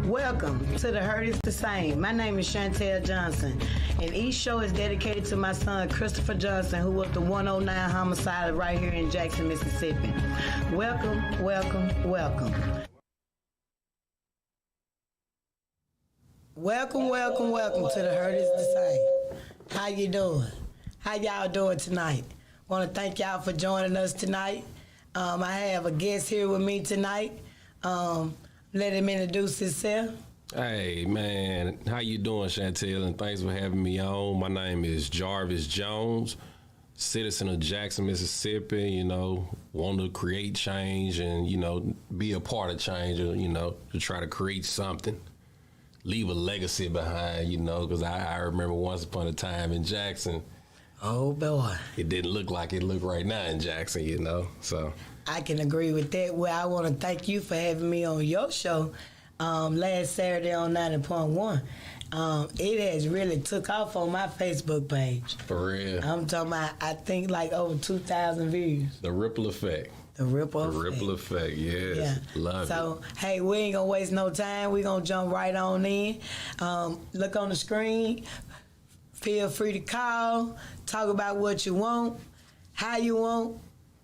Welcome to The Hurt is the Same. My name is Chantel Johnson, and each show is dedicated to my son, Christopher Johnson, who was the 109 homicide right here in Jackson, Mississippi. Welcome, welcome, welcome. Welcome, welcome, welcome to The Hurt is the Same. How you doing? How y'all doing tonight? Want to thank y'all for joining us tonight. I have a guest here with me tonight. Let him introduce himself. Hey man, how you doing, Chantel? And thanks for having me on. My name is Jarvis Jones, citizen of Jackson, Mississippi. You know, want to create change and be a part of change. To try to create something, leave a legacy behind. Because I remember once upon a time in Jackson. Oh boy, it didn't look like it look right now in Jackson. So. I can agree with that. Well, I want to thank you for having me on your show last Saturday on 90.1. It has really took off on my Facebook page. For real. I'm talking about, I think like over 2,000 views. The ripple effect. The ripple effect, yes. Yeah. Love it. So, hey, we ain't going to waste no time. We're going to jump right on in. Look on the screen. Feel free to call. Talk about what you want, how you want.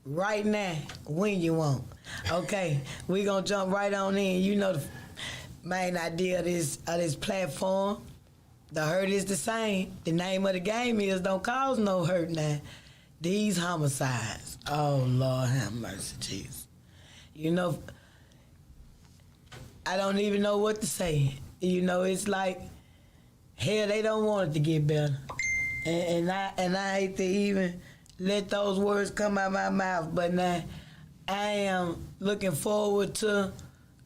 Right now, when you want. Okay, we gonna jump right on in. The main idea of this platform, the hurt is the same. The name of the game is don't cause no hurt now. These homicides. Oh Lord have mercy, Jesus. I don't even know what to say. It's like hell, they don't want it to get better. And I hate to even let those words come out my mouth, but now I am looking forward to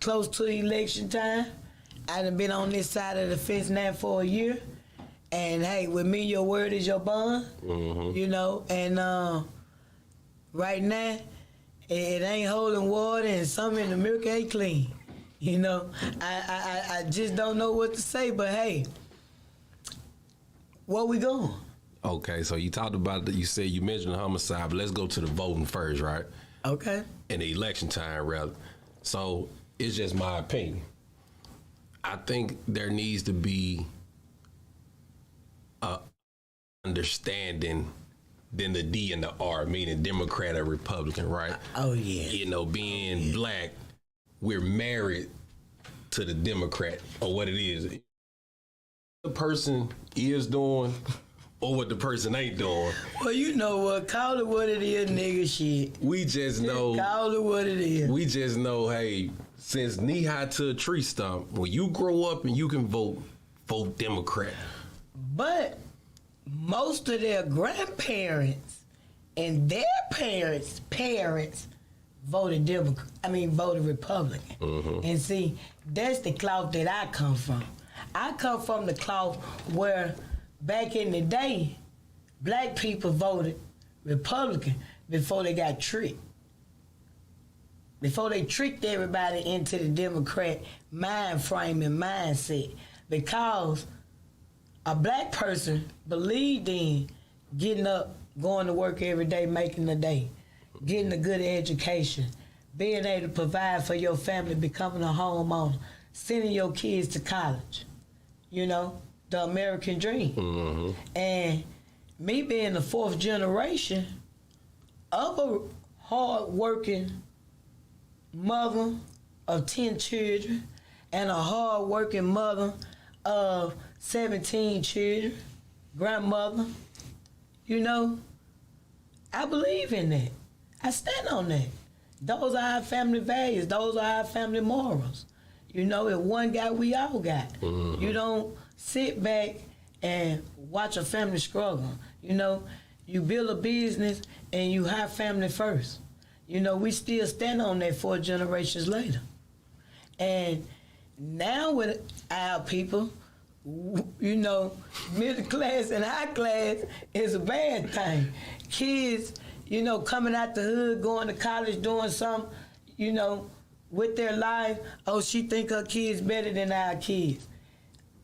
close to election time. I done been on this side of the fence now for a year, and hey, with me, your word is your bond. Mm-hmm. And right now, it ain't holding water, and some in the milk ain't clean. I just don't know what to say, but hey, where we going? Okay, so you talked about you said you mentioned the homicide, but let's go to the voting first, right? Okay. In the election time, rather. So it's just my opinion. I think there needs to be a understanding than the D and the R, meaning Democrat or Republican, right? Oh yeah. Being black, we're married to the Democrat or what it is. The person is doing. Or what the person ain't doing. Well, you know what? Call it what it is, nigga shit. We just know. Call it what it is. We just know, hey, since knee high to a tree stump, when you grow up and you can vote Democrat. But most of their grandparents and their parents voted voted Republican. Mm-hmm. And see, that's the cloth that I come from. I come from the cloth where back in the day, black people voted Republican before they got tricked. Before they tricked everybody into the Democrat mind frame and mindset. Because a black person believed in getting up, going to work every day, making a day, getting a good education, being able to provide for your family, becoming a homeowner, sending your kids to college, the American dream. And me being the fourth generation of a hard-working mother of 10 children and a hard-working mother of 17 children, grandmother, you know, I believe in that. I stand on that. Those are our family values. Those are our family morals. You know, if one got, we all got. You don't sit back and watch a family struggle. You know, you build a business and you have family first. You know, we still stand on that 4 generations later. And now with our people, you know, middle class and high class is a bad thing. Kids, you know, coming out the hood, going to college, doing something, you know, with their life. Oh, she think her kids better than our kids.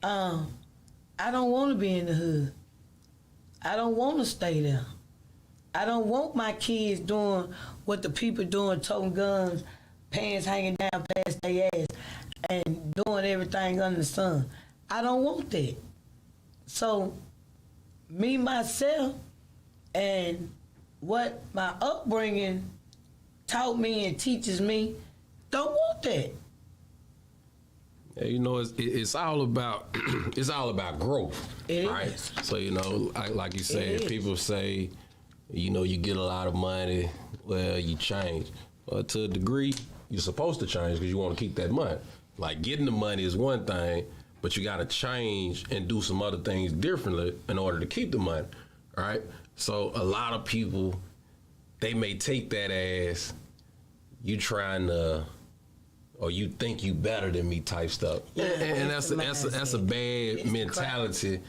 I don't want to be in the hood. I don't want to stay there. I don't want my kids doing what the people doing, toting guns, pants hanging down past their ass, and doing everything under the sun. I don't want that. So, me, myself, and what my upbringing taught me and teaches me, don't want that. Yeah, you know, it's all about it's all about growth, right? Is. So you know, like you said, people say, you know, you get a lot of money, well, you change. But to a degree, you're supposed to change because you want to keep that money. Like getting the money is one thing, but you got to change and do some other things differently in order to keep the money, right? So a lot of people, they may take that as you trying to, or you think you better than me type stuff. And that's a bad mentality,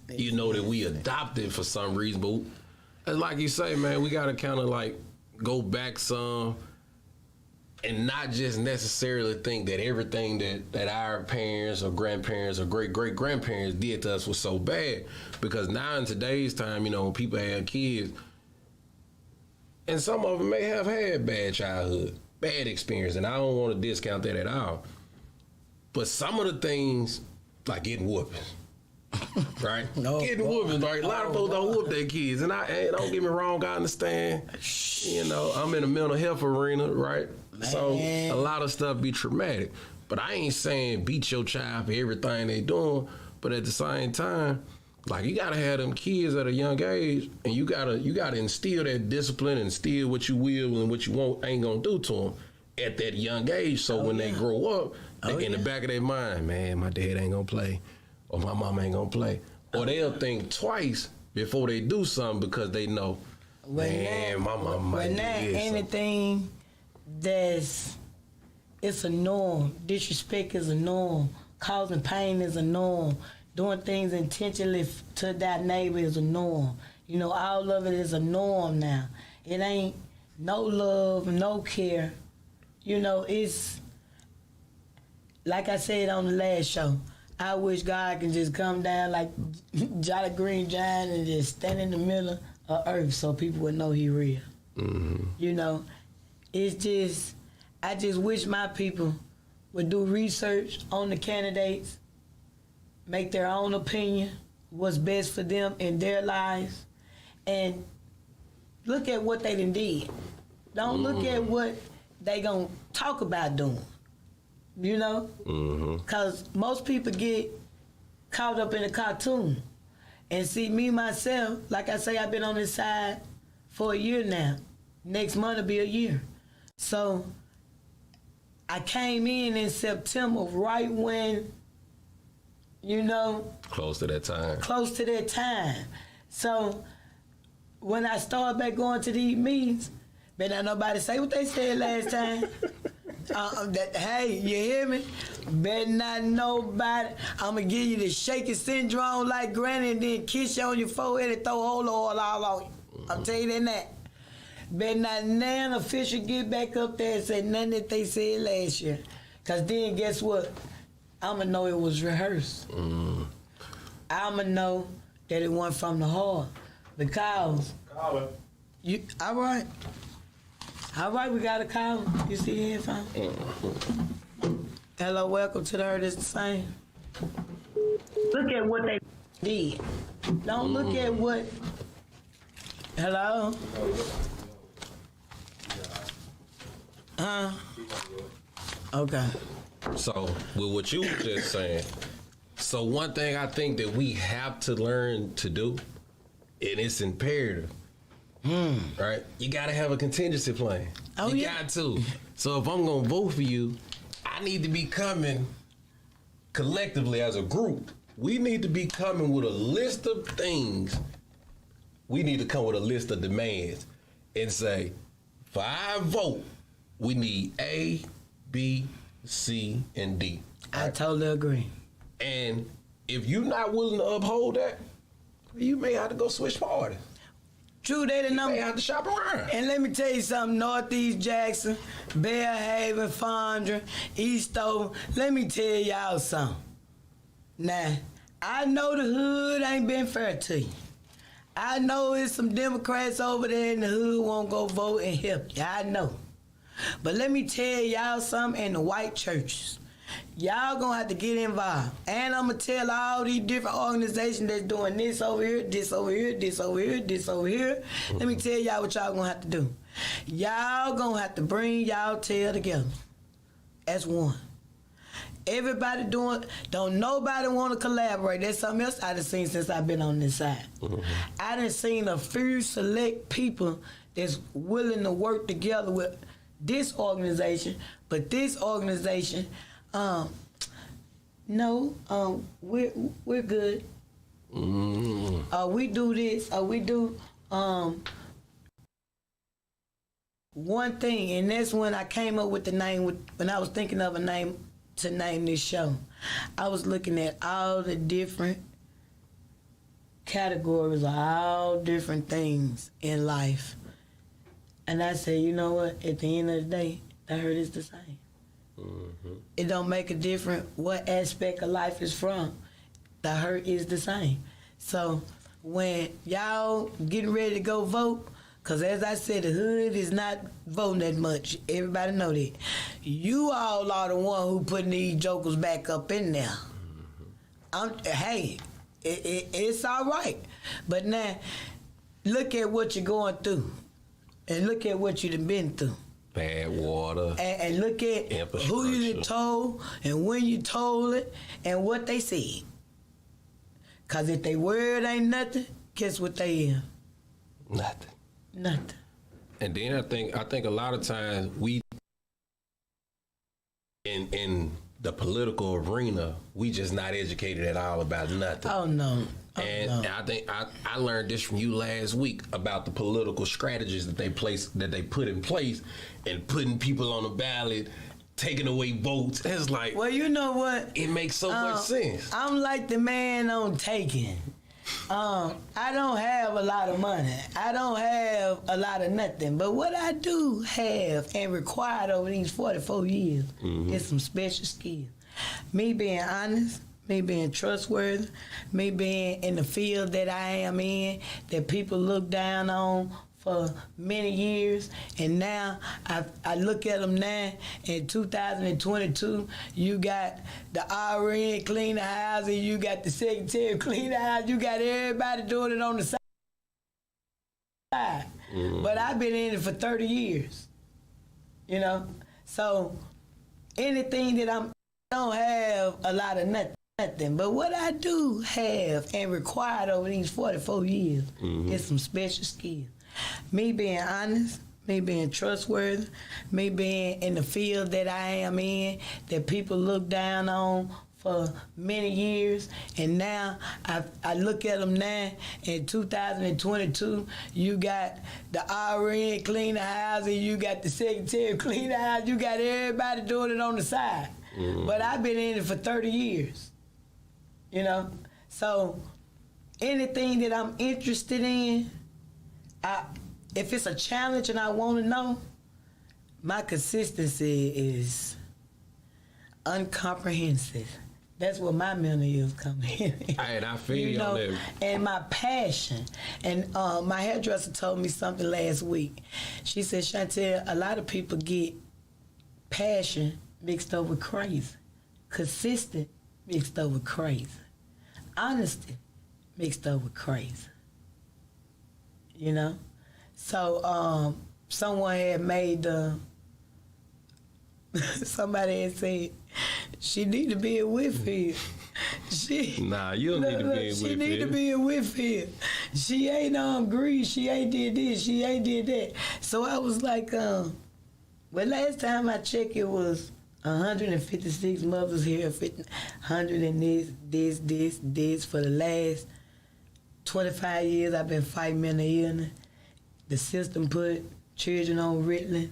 you know, that we adopted for some reason. But like you say, man, we got to kind of like go back some and not just necessarily think that everything that our parents or grandparents or great-great-grandparents did to us was so bad. Because now in today's time, you know, when people have kids, and some of them may have had bad childhood, bad experience, and I don't want to discount that at all. But some of the things, like getting whoopings, right? Getting whoopings, right? A lot of folks don't whoop their kids. And don't get me wrong, I understand. You know, I'm in the mental health arena, right? Man. So a lot of stuff be traumatic. But I ain't saying beat your child for everything they doing. But at the same time, like you gotta have them kids at a young age, and you gotta instill that discipline and instill what you will and what you won't ain't gonna do to them at that young age. So when they grow up, in the back of their mind, man, my dad ain't gonna play, or my mom ain't gonna play, or they'll think twice before they do something because they know, my mom might do this. Anything it's a norm. Disrespect is a norm. Causing pain is a norm. Doing things intentionally to that neighbor is a norm. You know, all of it is a norm now. It ain't no love, no care. You know, it's, like I said on the last show, I wish God can just come down like Jolly Green Giant and just stand in the middle of earth so people would know he real. Mm-hmm. You know, it's just, I just wish my people would do research on the candidates, make their own opinion, what's best for them in their lives, and look at what they done did. Don't look at what they gonna talk about doing, you know? Because most people get caught up in a cartoon. And see, me, myself, like I say, I've been on this side for a year now. Next month will be a year. So I came in September right when, you know, close to that time. So when I started back going to these meetings, better not nobody say what they said last time. Hey, you hear me? Better not nobody. I'm gonna give you the shaky syndrome like Granny and then kiss you on your forehead and throw whole oil all on you. I'm telling you that. Better not none official get back up there and say nothing that they said last year. Cause then guess what? I'ma know it was rehearsed. I'ma know that it wasn't from the heart. Because you all right. All right, we got a call. You see the headphone? Hello, welcome to the Heard Is the Same. Look at what they did. Don't look at what. Hello? Huh? Okay. So, with what you were just saying, so one thing I think that we have to learn to do, and it's imperative, right? You gotta have a contingency plan. Oh, you yeah. got to. So if I'm gonna vote for you, I need to be coming collectively as a group. We need to be coming with a list of things. We need to come with a list of demands and say, for our vote, we need A, B, C, and D. I totally agree. And if you're not willing to uphold that, you may have to go switch parties. True, they the You number. may have to shop around. And let me tell you something, Northeast Jackson, Bearhaven, Fondren, Eastover, let me tell y'all something. Now, I know the hood ain't been fair to you. I know it's some Democrats over there in the hood won't go vote and help you. I know. But let me tell y'all something in the white churches. Y'all gonna have to get involved. And I'm gonna tell all these different organizations that's doing this over here, this over here, this over here, this over here. Let me tell y'all what y'all gonna have to do. Y'all gonna have to bring y'all tail together as one. Everybody doing, don't nobody want to collaborate. That's something else I done seen since I've been on this side. I done seen a few select people that's willing to work together with this organization, but this organization, no, we're good. We do this, we do one thing, and that's when I came up with the name. When I was thinking of a name to name this show, I was looking at all the different categories of all different things in life, and I said, you know what? At the end of the day, the hurt is the same. It don't make a difference what aspect of life is from. The hurt is the same. So when y'all getting ready to go vote, because as I said, the hood is not voting that much. Everybody know that. You all are the one who putting these jokers back up in there. Hey, it's all right. But now, look at what you're going through. And look at what you've been through. Bad water. And look at who you done told and when you told it and what they said. Because if they word ain't nothing, guess what they is? Nothing. Nothing. And then I think a lot of times we in the political arena, we just not educated at all about nothing. Oh no. And I think I learned this from you last week about the political strategies that they put in place and putting people on the ballot, taking away votes. It's like, Well, you know what? it makes so much sense. I'm like the man on Taken. I don't have a lot of money. I don't have a lot of nothing. But what I do have and required over these 44 years is some special skills. Me being honest, me being trustworthy, me being in the field that I am in, that people look down on for many years, and now I look at them now. In 2022, you got the RN clean the house, and you got the secretary clean the house. You got everybody doing it on the side. But I've been in it for 30 years, you know. So anything that I don't have a lot of nothing, but what I do have and required over these 44 years is some special skills. Me being honest, me being trustworthy, me being in the field that I am in, that people look down on for many years, and now I look at them now. In 2022, you got the RN clean the house, and you got the secretary clean the house. You got everybody doing it on the side. But I've been in it for 30 years, you know. So anything that I'm interested in, if it's a challenge and I want to know, my consistency is uncomprehensive. That's where my mental is coming in. And I feel you on that. And my passion. And my hairdresser told me something last week. She said, Chantel, a lot of people get passion mixed up with crazy. Consistent mixed up with crazy. Honesty mixed up with crazy. You know? So someone had made somebody had said she need to be in Whitfield. Nah, you don't need to be in Whitfield. She need to be in Whitfield. She ain't Greece. She ain't did this. She ain't did that. So I was like, well, last time I checked, it was 156 mothers here, 100 and this. For the last 25 years, I've been fighting mental illness. The system put children on Ritalin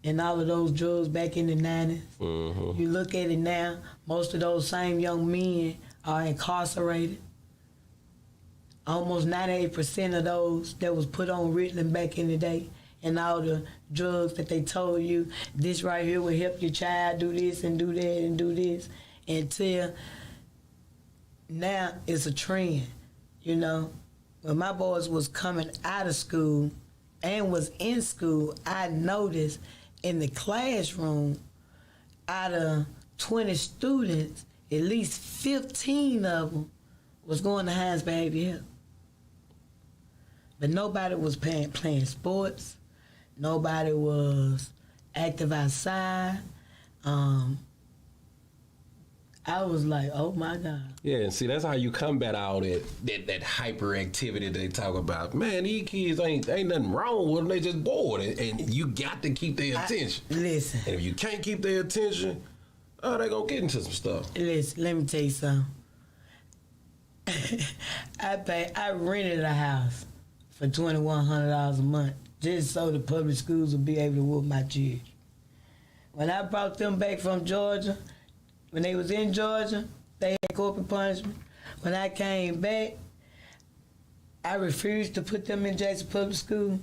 and all of those drugs back in the 90s. Mm-hmm. You look at it now, most of those same young men are incarcerated. Almost 98% of those that was put on Ritalin back in the day, and all the drugs that they told you, this right here will help your child do this and do that and do this, until now it's a trend, you know. When my boys was coming out of school and was in school, I noticed in the classroom, out of 20 students, at least 15 of them was going to Hines Behavior Health. But nobody was playing sports. Nobody was active outside. I was like, oh my God. Yeah, and see, that's how you combat all that hyperactivity they talk about. Man, these kids ain't nothing wrong with them. They just bored, and you got to keep their attention. Listen. And if you can't keep their attention, they gonna get into some stuff. Listen, let me tell you something. I rented a house for $2,100 a month just so the public schools would be able to whoop my children. When I brought them back from Georgia, when they was in Georgia, they had corporate punishment. When I came back, I refused to put them in Jackson Public School.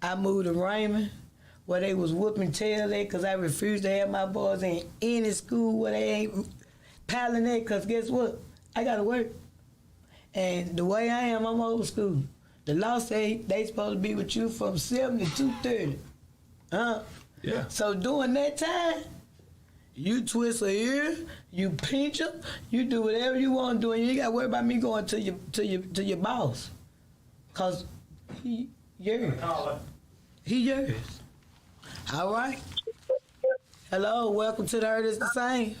I moved to Raymond, where they was whooping tail at, because I refused to have my boys in any school where they ain't piling at, because guess what? I got to work. And the way I am, I'm old school. The law say they supposed to be with you from 7 to 2:30. Huh? Yeah. So during that time, you twist a ear, you pinch them, you do whatever you want to do, and you ain't got to worry about me going to your boss, cause he yours. He yours. All right. Hello, welcome to the Heard It's the Same.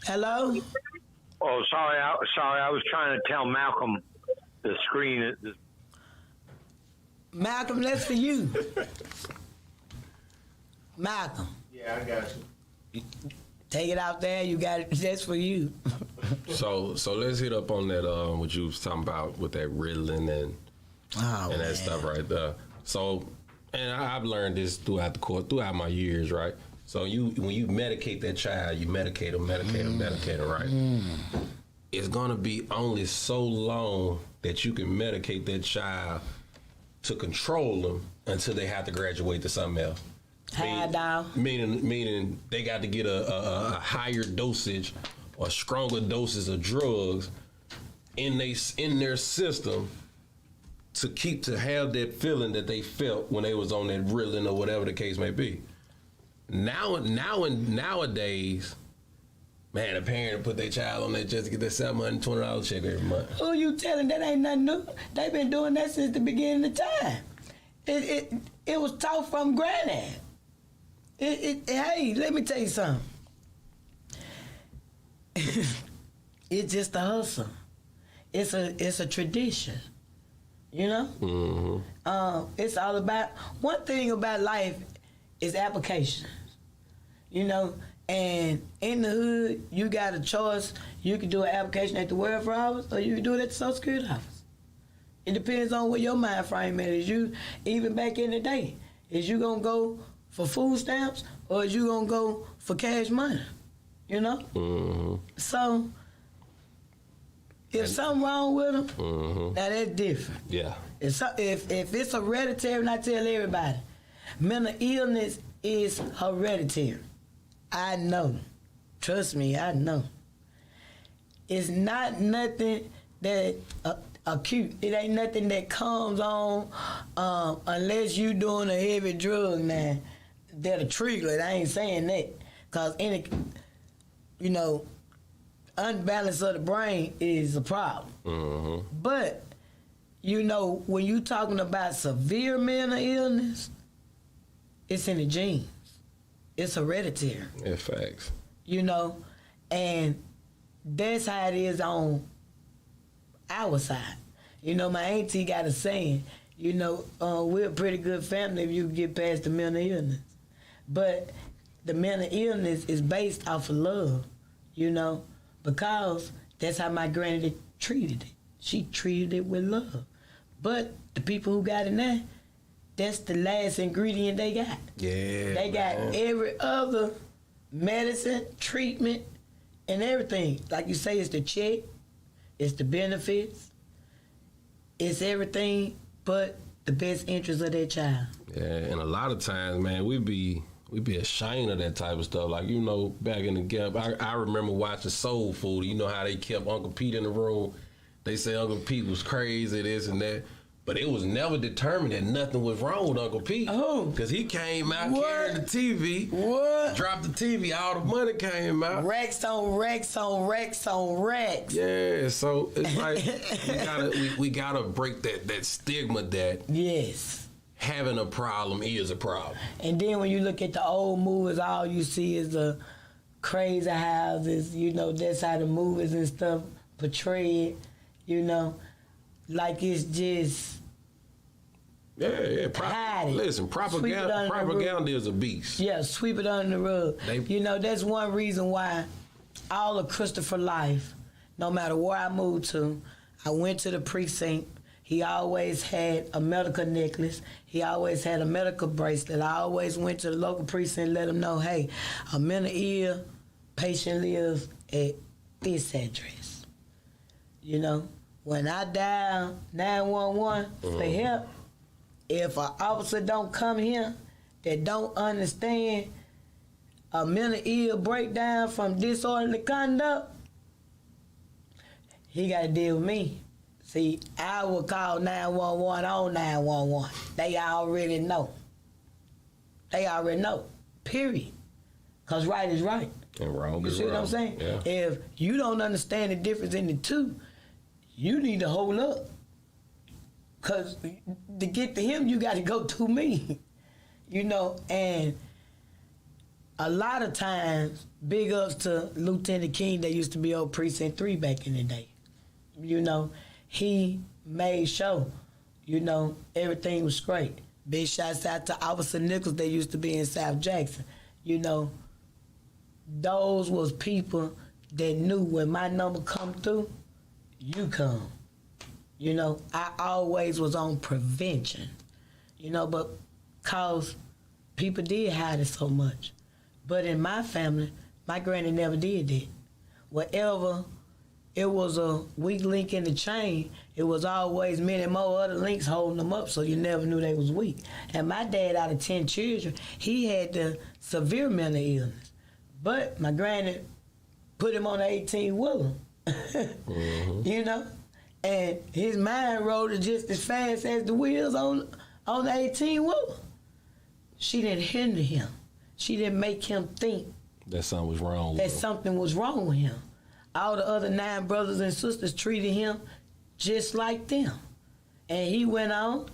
Hello. Oh, sorry. I was trying to tell Malcolm the screen. Malcolm, that's for you. Malcolm. Yeah, I got you. Take it out there. You got it. That's for you. So let's hit up on that what you was talking about with that Ritalin and that stuff right there. So, and I've learned this throughout my years, right? So when you medicate that child, you medicate them, right? It's gonna be only so long that you can medicate that child to control them until they have to graduate to something else. Meaning they got to get a higher dosage or stronger doses of drugs in their system to have that feeling that they felt when they was on that Ritalin or whatever the case may be. Nowadays, man, a parent put their child on that just to get that $720 check every month. Who you telling that ain't nothing new? They've been doing that since the beginning of time. It was taught from granddad. Hey, let me tell you something. It's just a hustle. It's a tradition. You know? Mm-hmm. It's all about, one thing about life is applications. You know, and in the hood, you got a choice. You can do an application at the welfare office, or you can do it at the Social Security office. It depends on what your mind frame is. You, even back in the day, is you gonna go for food stamps, or is you gonna go for cash money? You know? Mm-hmm. So, if something wrong with them, Mm-hmm. now that's different. Yeah. If it's hereditary, and I tell everybody, mental illness is hereditary. I know. Trust me, I know. It's not nothing that acute. It ain't nothing that comes on unless you doing a heavy drug now. That'll trigger it. I ain't saying that. Because unbalance of the brain is a problem. But, you know, when you talking about severe mental illness, it's in the genes. It's hereditary. Yeah, facts. You know, and that's how it is on our side. You know, my auntie got a saying, you know, we're a pretty good family if you get past the mental illness. But the mental illness is based off of love, you know, because that's how my granny treated it. She treated it with love. But the people who got it now, that's the last ingredient they got. Yeah. They got every other medicine, treatment, and everything. Like you say, it's the check, it's the benefits, it's everything but the best interest of their child. Yeah, and a lot of times, man, we be ashamed of that type of stuff. Like, you know, back in the gap, I remember watching Soul Food. You know how they kept Uncle Pete in the room. They say Uncle Pete was crazy, this and that. But it was never determined that nothing was wrong with Uncle Pete. Oh. Because he came out What? carrying the TV. What? Dropped the TV, all the money came out. Racks on racks on racks on racks. Yeah, so it's like we gotta break that stigma that Yes. having a problem is a problem. And then when you look at the old movies, all you see is the crazy houses. You know, that's how the movies and stuff portray it. You know, like it's just Yeah. hide it. Listen, Sweep it under the propaganda is a beast. yeah, sweep it under the rug. You know, that's one reason why all of Christopher life, no matter where I moved to, I went to the precinct. He always had a medical necklace. He always had a medical bracelet. I always went to the local precinct and let them know, hey, a mental ill patient lives at this address. You know, when I dial 911 for help, if an officer don't come here that don't understand a mental ill breakdown from disorderly conduct, he got to deal with me. See, I will call 911 on 911. They already know. They already know, period. Because right is right. And wrong You is see wrong. what I'm saying? Yeah. If you don't understand the difference in the two, you need to hold up. Because to get to him, you got to go to me. You know, and a lot of times, big ups to Lieutenant King that used to be on Precinct 3 back in the day. You know, he made sure, you know, everything was great. Big shouts out to Officer Nichols that used to be in South Jackson. You know, those was people that knew when my number come through, you come. You know, I always was on prevention. You know, but cause people did hide it so much. But in my family, my granny never did that. Whatever it was a weak link in the chain, it was always many more other links holding them up, so you never knew they was weak. And my dad, out of 10 children, he had the severe mental illness. But my granny put him on the 18-wheeler, you know? And his mind rode just as fast as the wheels on the 18-wheeler. She didn't hinder him. She didn't make him think That something was wrong with that him. something was wrong with him. All the other 9 brothers and sisters treated him just like them. And he went on,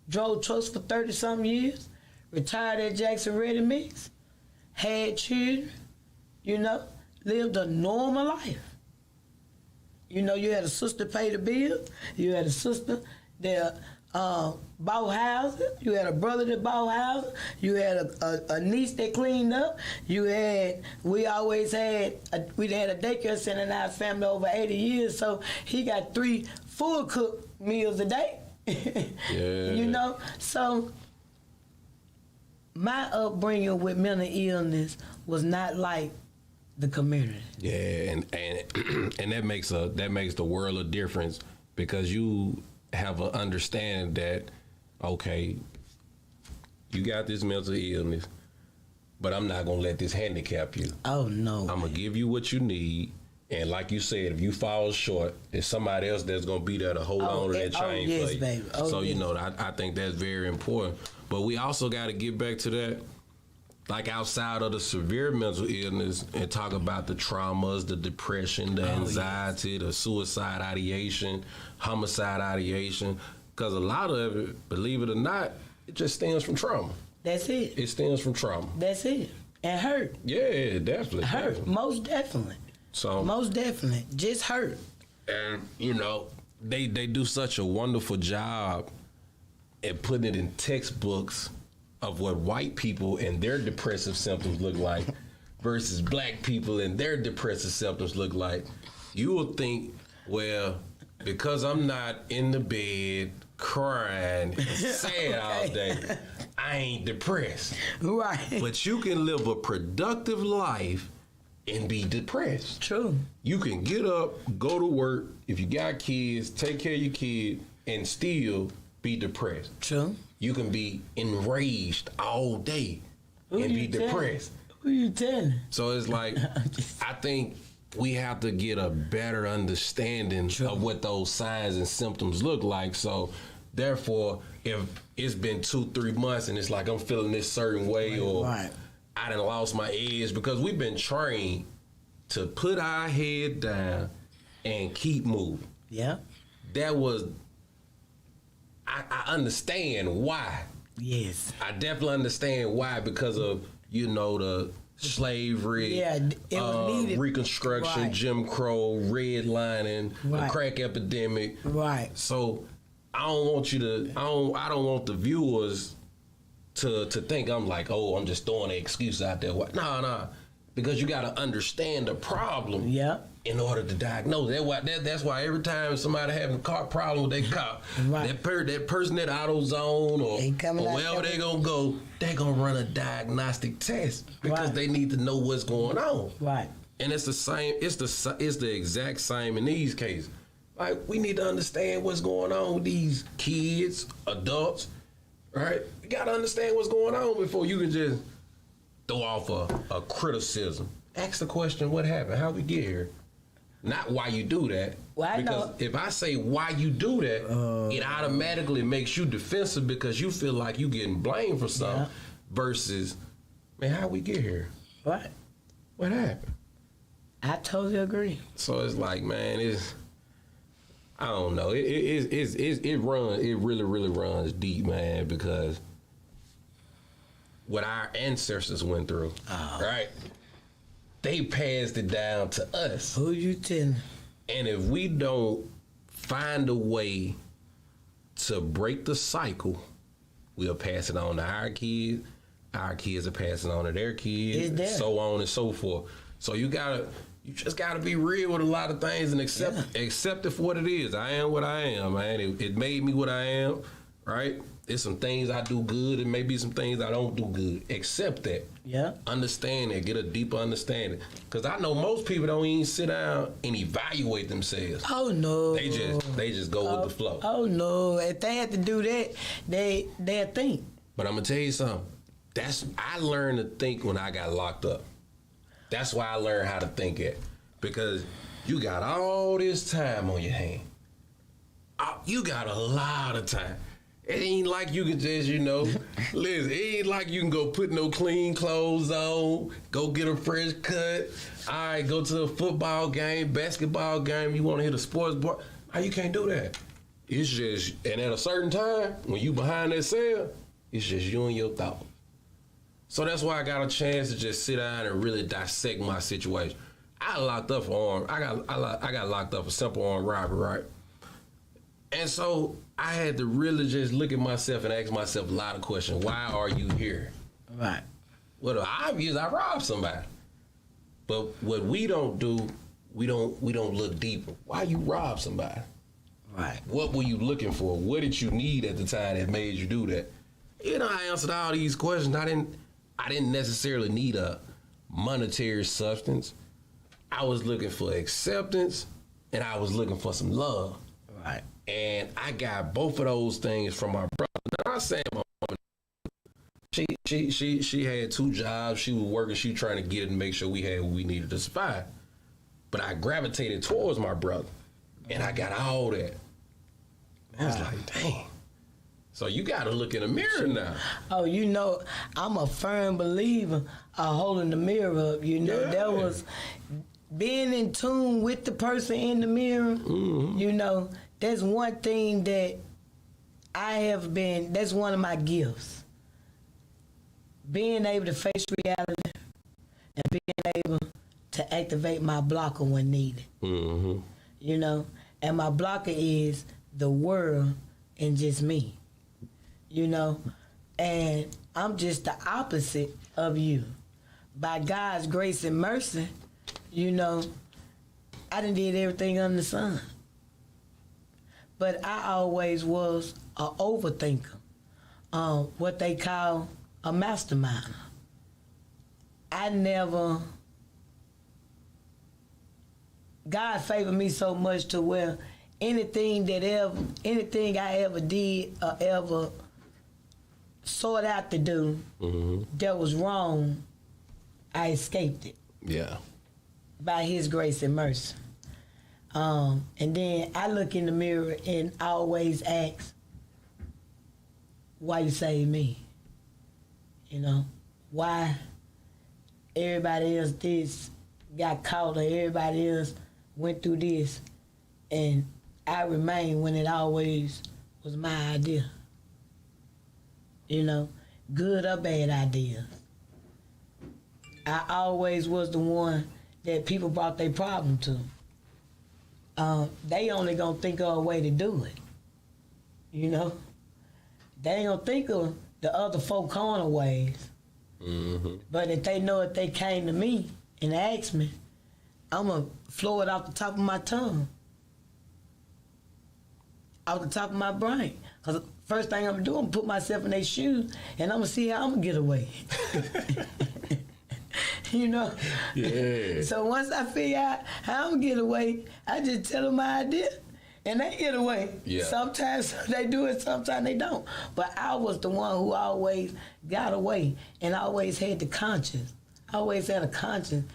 drove trucks for 30-something years, retired at Jackson Ready Mix, had children, you know, lived a normal life. You know, you had a sister pay the bill, you had a sister that bought houses, you had a brother that bought houses, you had a niece that cleaned up, we always had a daycare center in our family over 80 years, so he got 3 full cooked meals a day. Yeah. You know, so my upbringing with mental illness was not like the community. Yeah, and that makes the world of difference, because you have an understanding that, okay, you got this mental illness, but I'm not gonna let this handicap you. Oh no. I'm gonna give you what you need, and like you said, if you fall short, there's somebody else that's gonna be there to hold on to that chain yes, for you. baby. Oh, so you yes. know, I think that's very important. But we also got to get back to that. like outside of the severe mental illness and talk about the traumas, the depression, the anxiety, the suicide ideation, homicide ideation, because a lot of it, believe it or not, it just stems from trauma. That's it. It stems from trauma. That's it. And hurt. Yeah, definitely. Hurt. definitely. Most definitely. So, Most definitely. Just hurt. and you know, they do such a wonderful job at putting it in textbooks of what white people and their depressive symptoms look like versus black people and their depressive symptoms look like. You will think, well, because I'm not in the bed crying and sad all day, I ain't depressed. Right. But you can live a productive life and be depressed. True. You can get up, go to work, if you got kids, take care of your kid, and still be depressed. True. You can be enraged all day and be depressed. Who you telling? So it's like, I think we have to get a better understanding of what those signs and symptoms look like. So therefore, if it's been 2-3 months and it's like I'm feeling this certain way, or Right. I done lost my edge, because we've been trained to put our head down and keep moving. Yeah. That was, I understand why. Yes. I definitely understand why, because of, you know, the slavery, Yeah, it was needed. Reconstruction, Right. Jim Crow, redlining, the Right. crack epidemic. Right. So I don't want you to, I don't want the viewers to think I'm like, oh, I'm just throwing an excuse out there. Nah, because you got to understand the problem. Yeah. In order to diagnose it. That's why every time somebody having a car problem with their car, Right. that person at AutoZone or They coming out wherever there they gonna go, they gonna run a diagnostic test because Right. they need to know what's going on. Right. And it's the same. It's the exact same in these cases. Like, we need to understand what's going on with these kids, adults, right? You gotta understand what's going on before you can just throw off a criticism. Ask the question, what happened? How we get here? Not why you do that. Well, I because know- if I say why you do that, it automatically makes you defensive because you feel like you getting blamed for something. Yeah. Versus, man, how we get here? Right. What happened? I totally agree. So it's like, man, I don't know. It really runs deep, man, because what our ancestors went through, right? They passed it down to us. Who you telling? And if we don't find a way to break the cycle, we'll pass it on to our kids are passing on to their It's kids, there. so on and so forth. So you just gotta be real with a lot of things and accept it for what it is. I am what I am, man. It made me what I am, right? There's some things I do good and maybe some things I don't do good. Accept that. Yeah. Understand that. Get a deeper understanding. Because I know most people don't even sit down and evaluate themselves. Oh no. They just go with the flow. Oh no. If they had to do that, they'll think. But I'm gonna tell you something. I learned to think when I got locked up. That's why I learned how to think it. Because you got all this time on your hand. You got a lot of time. It ain't like you can just, listen, it ain't like you can go put no clean clothes on, go get a fresh cut, all right, go to a football game, basketball game, you want to hit a sports bar. How you can't do that? It's just, and at a certain time, when you behind that cell, it's just you and your thoughts. So that's why I got a chance to just sit down and really dissect my situation. I got locked up for I got locked up for simple armed robbery, right? And so I had to really just look at myself and ask myself a lot of questions. Why are you here? Right. Well, the obvious, I robbed somebody. But what we don't do, we don't look deeper. Why you rob somebody? Right. What were you looking for? What did you need at the time that made you do that? I answered all these questions. I didn't necessarily need a monetary substance. I was looking for acceptance and I was looking for some love. Right. And I got both of those things from my brother. Now, I'm not saying my woman, she had 2 jobs. She was working. She was trying to get it and make sure we had what we needed to survive. But I gravitated towards my brother, and I got all that. I was like, dang, So you got to look in the mirror now. Oh, you know, I'm a firm believer of holding the mirror up. You know, that was being in tune with the person in the mirror. Mm-hmm. You know, that's one thing that that's one of my gifts. Being able to face reality and being able to activate my blocker when needed. Mm-hmm. You know, and my blocker is the world and just me. You know, and I'm just the opposite of you. By God's grace and mercy, you know, I done did everything under the sun. But I always was an overthinker, what they call a mastermind. God favored me so much to where anything I ever did or ever sought out to do that was wrong, I escaped it. Yeah. By His grace and mercy. And then I look in the mirror and I always ask, why you save me? You know, why everybody else got caught or everybody else went through this and I remain when it always was my idea. You know, good or bad ideas. I always was the one that people brought their problem to. They only gonna think of a way to do it. You know? They ain't gonna think of the other 4 corner ways. Mm-hmm. But if they know if they came to me and asked me, I'm gonna flow it off the top of my tongue. Off the top of my brain. Because first thing I'm gonna do, I'm gonna put myself in their shoes and I'm gonna see how I'm gonna get away. You know? Yeah. So once I figure out how I'm gonna get away, I just tell them my idea and they get away. Yeah. Sometimes they do it, sometimes they don't. But I was the one who always got away and always had the conscience. I always had a conscience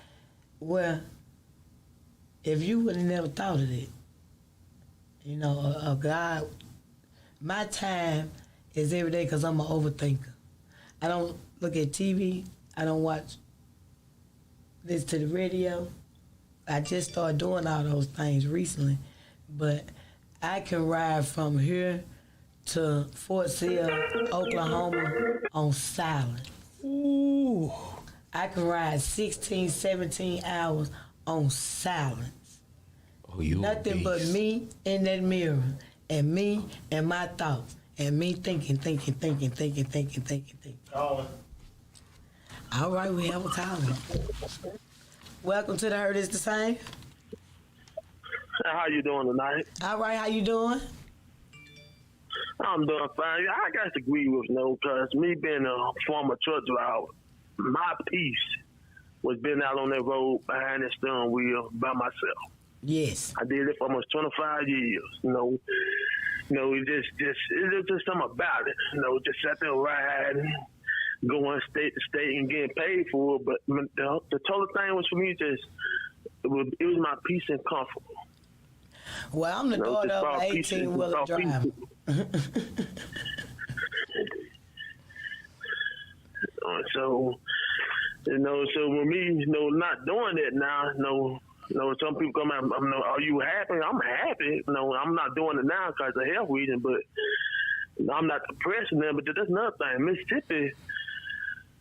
where if you would have never thought of it, you know, a God, my time is every day because I'm an overthinker. I don't look at TV. I don't listen to the radio. I just started doing all those things recently. But I can ride from here to Fort Sill, Oklahoma on silence. Ooh. I can ride 16, 17 hours on silence. Oh, you Nothing but me in that mirror, and me and my thoughts, and me thinking. Calling. All right, we have a caller. Welcome to the Heard Is the Same. How you doing tonight? All right, how you doing? I'm doing fine. I got to agree with because me being a former truck driver, my peace was being out on that road behind the steering wheel by myself. Yes. I did it for almost 25 years. It's just something about it. Just sat there riding, going state to state and getting paid for it. But the total thing was for me it was my peace and comfort. Well, I'm the daughter of an 18-wheeler driver. So with me, not doing it now, some people come out, are you happy? I'm happy. I'm not doing it now because of health reasons, but I'm not depressed in there. But that's another thing. Mississippi,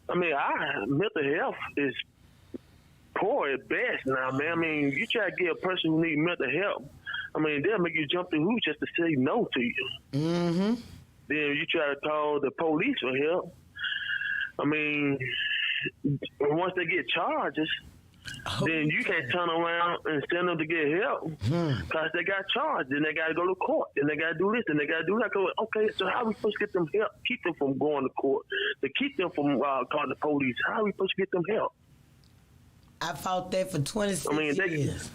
mental health is poor at best now, man. You try to get a person who needs mental help, they'll make you jump through hoops just to say no to you. Mm-hmm. Then you try to call the police for help. Once they get charges, then you can't turn around and send them to get help because they got charged. Then they got to go to court. Then they got to do this. Then they got to do that. Okay, so how are we supposed to get them help? Keep them from going to court. To keep them from calling the police. How are we supposed to get them help? I fought that for 26 years.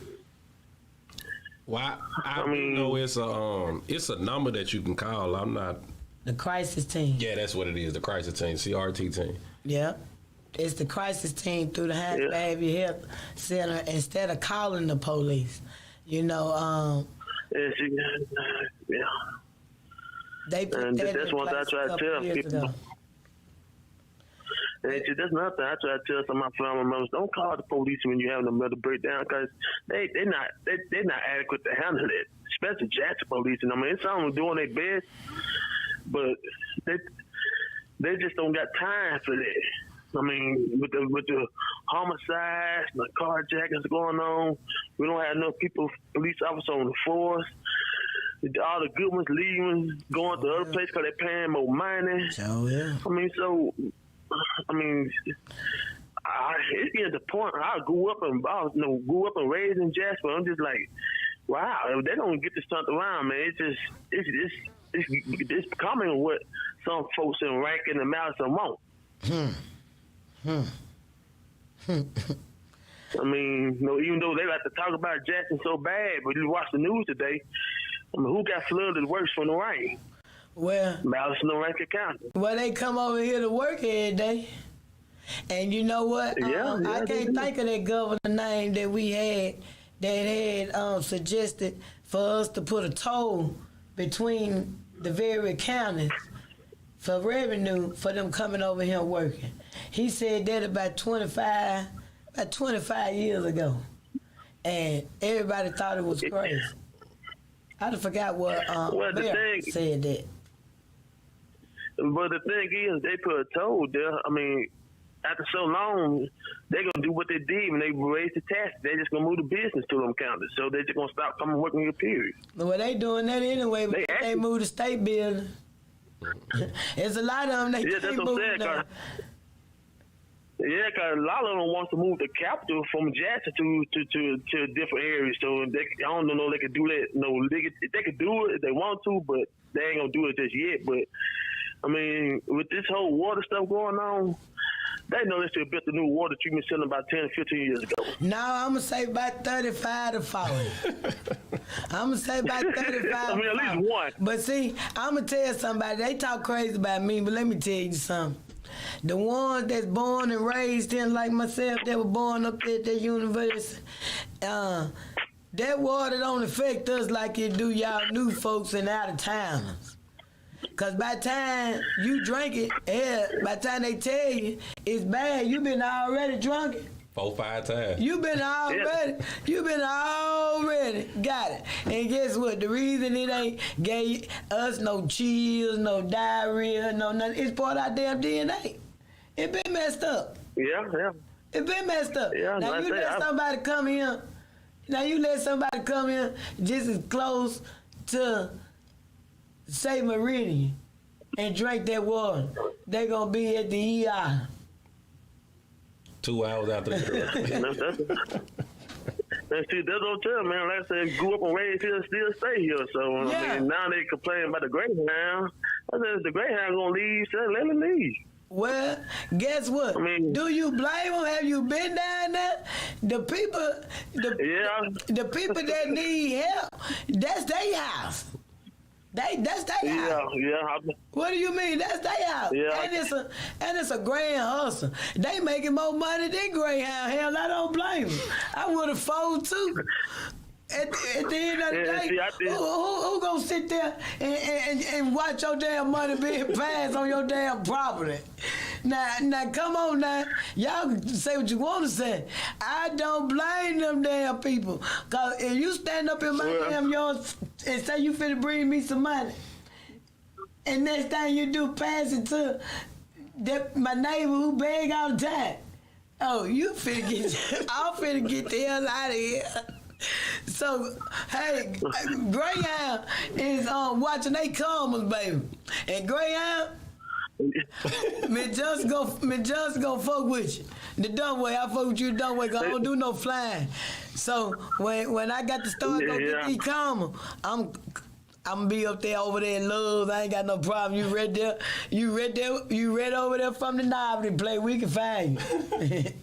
Well, I know it's a number that you can call. I'm not. The crisis team. Yeah, that's what it is. The crisis team, CRT team. Yeah. It's the crisis team through the Hines Behavioral Health Center instead of calling the police. They put And that that's in one thing I place try a to couple tell years people. ago. And that's another thing I try to tell some of my family members: don't call the police when you're having a mental breakdown, because they're not adequate to handle it. Especially Jackson police. And I mean, it's some doing their best, but they just don't got time for that. I mean, with the homicides, the carjackings going on, we don't have enough police officers on the force. All the good ones leaving, going to other places because they're paying more money. So yeah. It's getting to the point. I grew up and raised in Jasper. I'm just like, wow, if they don't get this turned around, man, it's becoming what some folks in Rankin and Madison want. I mean, even though they like to talk about Jackson so bad, but you watch the news today, I mean, who got flooded worse from the rain? Well, Madison and Rankin County. Well, they come over here to work every day. And you know what? I can't think of that governor name that we had that had suggested for us to put a toll between the various counties for revenue for them coming over here working. He said that about 25 years ago. And everybody thought it was crazy. I forgot what Mayor said that. But the thing is, they put a toll there. I mean, after so long, they're going to do what they did when they raised the taxes. They're just going to move the business to them counties. So they're just going to stop coming working here, period. Well, they doing that anyway, but they moved the state building. There's a lot of them they keep moving now. Yeah, because a lot of them want to move the capital from Jackson to different areas. So I don't know they could do that. No, they could do it if they want to, but they ain't going to do it just yet. But, I mean, with this whole water stuff going on, they know they should build the new water treatment center about 10 or 15 years ago. No, I'm going to say about 35 to 40. I'm going to say about 35 I mean, at least one. But see, I'm going to tell somebody, they talk crazy about me, but let me tell you something. The ones that's born and raised in, like myself, that were born up there at the university, that water don't affect us like it do y'all new folks and out-of-towners. Because by the time you drink it, by the time they tell you it's bad, you been already drunk it. 4-5 times. You been already got it. And guess what? The reason it ain't gave us no chills, no diarrhea, no nothing, it's part of our damn DNA. It been messed up. Yeah. It been messed up. Yeah, now you let somebody come here just as close to, say, Meridian and drink that water. They gonna be at the ER. 2 hours after the girl. That's what I'm telling, man. Like I said, grew up and raised here, still stay here. So, Yeah. I mean, now they complain about the Greyhound. I said, if the Greyhound going to leave, so let them leave. Well, guess what? I mean, do you blame them? Have you been down there? The people that need help, that's their house. That's their house. Yeah. What do you mean? That's their house. Yeah. And it's a grand hustle. They making more money than Greyhound. Hell, I don't blame them. I would have folded too. At the end of the day, who gonna sit there and watch your damn money being passed on your damn property? Now, come on now. Y'all can say what you want to say. I don't blame them damn people. Because if you stand up in my damn yard and say you finna bring me some money, and next thing you do, pass it to my neighbor who beg all the time. Oh, you finna I'm finna get the hell out of here. So, hey, Greyhound is watching they commas, baby. And Greyhound, me just go fuck with you. The dumb way, I fuck with you the dumb way, because I don't do no flying. So, when I got to start go get these commas, I'm gonna be up there over there in Loves. I ain't got no problem. You read over there from the novelty play. We can find you.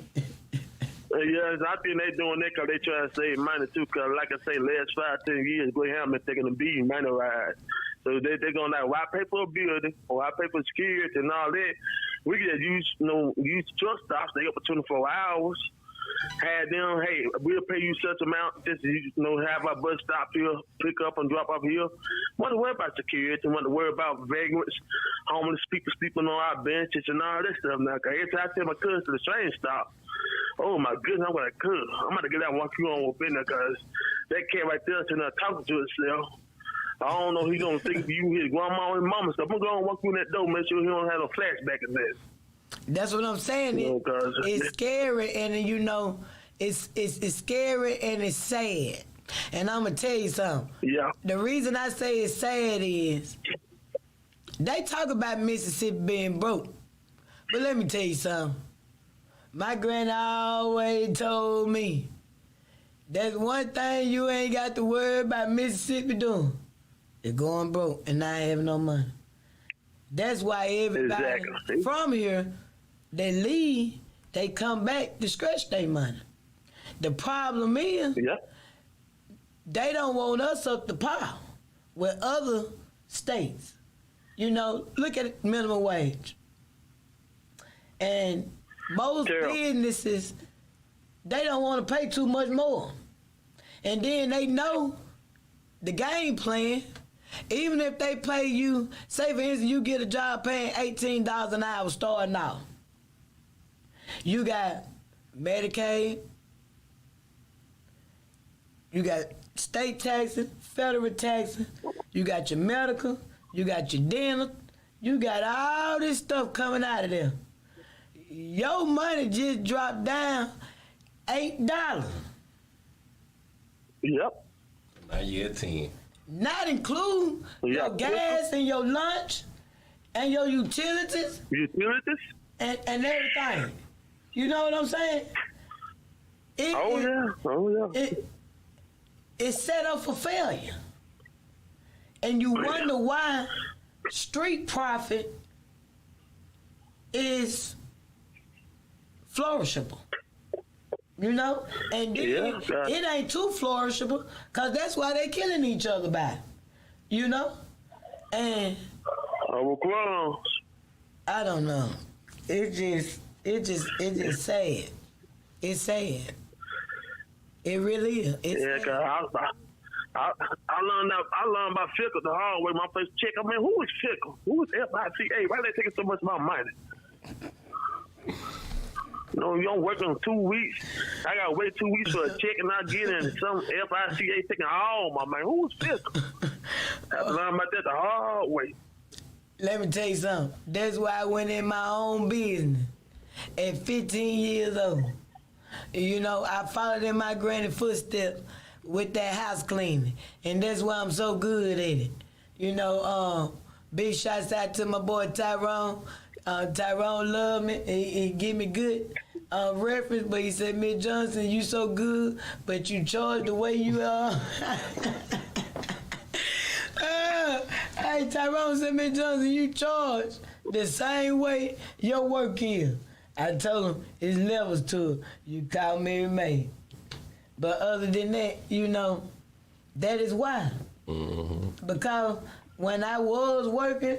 Yes, I think they doing that because they trying to save money too. Because like I say, last 5-10 years, Greyhound been taking a beating money ride. So they're gonna like, why pay for a building or why pay for security and all that? We can just use truck stops. They up for 24 hours. had them, hey, we'll pay you such amount, just have our bus stop here, pick up and drop off here. Want to worry about security, want to worry about vagrants, homeless people sleeping on our benches and all that stuff now. Cause every time I tell my cousin to the train stop, oh my goodness, I'm like, I'm about to get out and walk you on up in there, cause that cat right there sitting there talking to itself. I don't know, he gonna think you his grandma and mama stuff. I'm gonna walk through that door, make sure he don't have no flashback in this. That's what I'm saying. It's scary, and it's scary and it's sad. And I'm gonna tell you something. Yeah. The reason I say it's sad is they talk about Mississippi being broke, but let me tell you something. My granny always told me there's one thing you ain't got to worry about Mississippi doing. It's going broke and not having no money. That's why everybody from here, they leave, they come back to stretch their money. The problem is, they don't want us up to par with other states. Look at minimum wage. And most businesses, they don't want to pay too much more. And then they know the game plan. Even if they pay you, say for instance, you get a job paying $18 an hour starting out. You got Medicaid, you got state taxes, federal taxes, you got your medical, you got your dental, you got all this stuff coming out of there. Your money just dropped down $8. Yep. Now you're at 10. Not include your gas and your lunch and your utilities. And everything. You know what I'm saying? It's set up for failure. And you wonder why street profit is flourishable. And then it ain't too flourishable, because that's why they killing each other by it. And I don't know. It's just sad. It's sad. It really is. Cause I learned about Fickle the hard way. My first check, who is Fickle? Who is FICA? Why are they taking so much of my money? You don't work in 2 weeks. I gotta wait 2 weeks for a check and I get in some FICA taking all my money. Who's Fickle? I learned about that the hard way. Let me tell you something. That's why I went in my own business at 15 years old. I followed in my granny's footsteps with that house cleaning. And that's why I'm so good at it. Big shots out to my boy Tyrone. Tyrone loved me. He gave me good reference, but he said, Miss Johnson, you so good, but you charge the way you are. Hey, Tyrone said, Miss Johnson, you charge the same way your work is. I told him, it's levels to it. You call Mary May. But other than that, that is why. Mm-hmm. Because when I was working,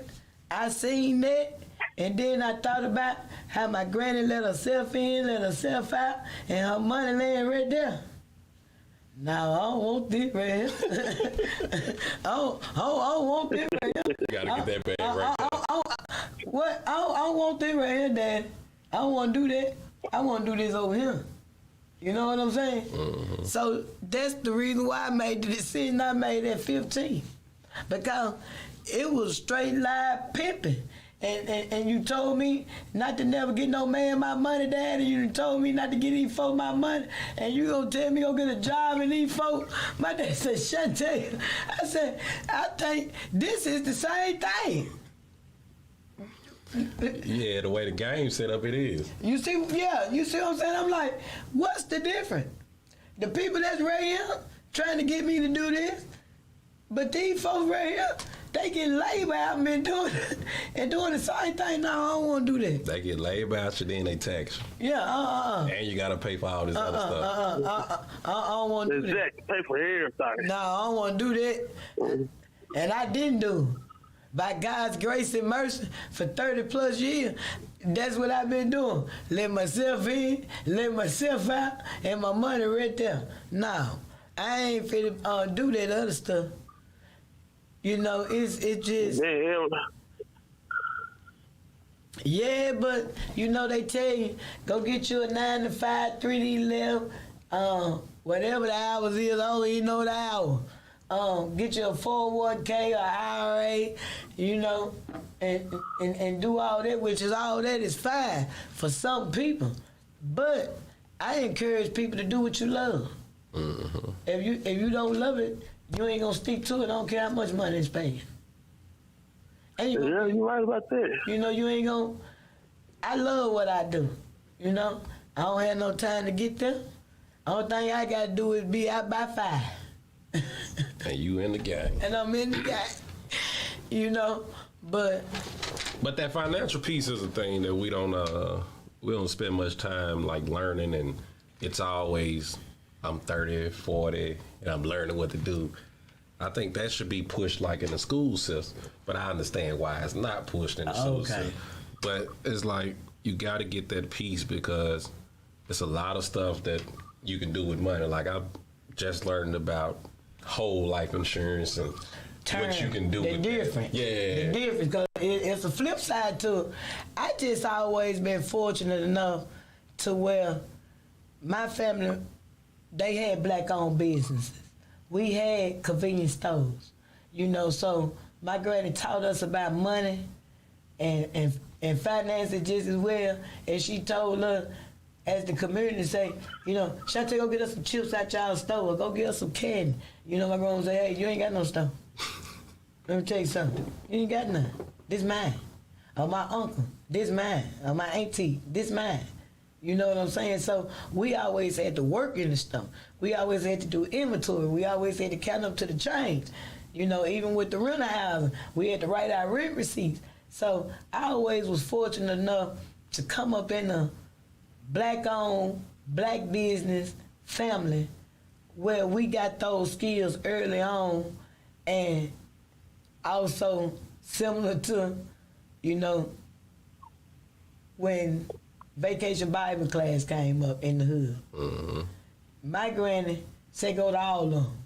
I seen that. And then I thought about how my granny let herself in, let herself out, and her money laying right there. Now, I don't want this right here. I don't want this right here. You gotta get that bag right there. What? I don't want this right here, Dad. I don't want to do that. I want to do this over here. You know what I'm saying? Mm-hmm. So that's the reason why I made the decision I made at 15. Because it was straight live pimping. And you told me not to never get no man my money, Dad, and you told me not to get these folks my money, and you gonna tell me go get a job in these folks? My dad said, Chantel. I said, I think this is the same thing. Yeah, the way the game's set up, it is. You see what I'm saying? I'm like, what's the difference? The people that's right here trying to get me to do this, but these folks right here, they get labor out and doing the same thing. No, I don't want to do that. They get labor out you, then they tax you. Yeah, And you got to pay for all this other stuff. I don't want to do that. Exactly. Pay for everything. No, I don't want to do that. And I didn't do it. by God's grace and mercy for 30 plus years, that's what I've been doing. Let myself in, let myself out, and my money right there. No, I ain't finna do that other stuff. You know, it's just... Yeah, but you know they tell you, go get you a 9 to 5, 3 to 11, whatever the hours is, I don't even know the hour. Get you a 401k or IRA, you know, and do all that, which is all that is fine for some people. But I encourage people to do what you love. Mm-hmm. If you don't love it, you ain't gonna stick to it. I don't care how much money it's paying. And you're right about that. You know, you ain't gonna. I love what I do. You know, I don't have no time to get there. Only thing I gotta do is be out by 5. And you in the game. And I'm in the game. You know, but that financial piece is a thing that we don't spend much time like learning, and it's always I'm 30, 40, and I'm learning what to do. I think that should be pushed like in the school system, but I understand why it's not pushed in the school system. But it's like you got to get that piece because it's a lot of stuff that you can do with money. Like I just learned about whole life insurance and what you can do with different. Yeah. The difference, because it's a flip side to it. I just always been fortunate enough to where my family, they had black-owned businesses. We had convenience stores, you know, so my granny taught us about money and finances just as well as she told us as the community say, you know, Chantel, go get us some chips out y'all's store, or go get us some candy. You know, my grandma say, hey, you ain't got no store. Let me tell you something. You ain't got none. This mine. Or my uncle, this mine. Or my auntie, this mine. You know what I'm saying? So we always had to work in the stuff. We always had to do inventory. We always had to count up to the change. You know, even with the rental housing, we had to write our rent receipts. So I always was fortunate enough to come up in a black-owned, black business family where we got those skills early on, and also similar to, you know, when Vacation Bible class came up in the hood. Mm-hmm. My granny said go to all of them.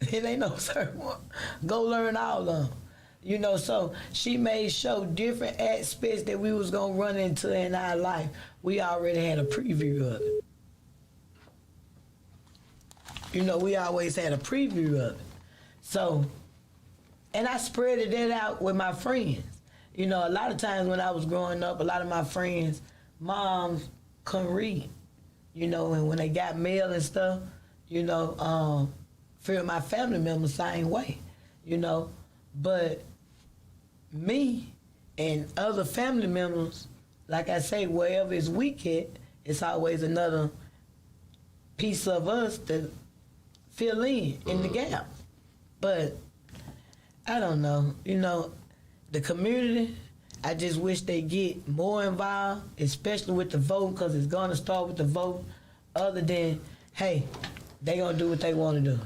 It ain't no certain one. Go learn all of them. You know, so she made sure different aspects that we was gonna run into in our life, we already had a preview of it. You know, we always had a preview of it. So, and I spread that out with my friends. You know, a lot of times when I was growing up, a lot of my friends' moms couldn't read. You know, and when they got mail and stuff, you know, few of my family members same way, you know. But me and other family members, like I say, wherever it's weak at, it's always another piece of us to fill in the gap. But I don't know, you know, the community, I just wish they get more involved, especially with the vote, because it's going to start with the vote, other than, hey, they going to do what they want to do.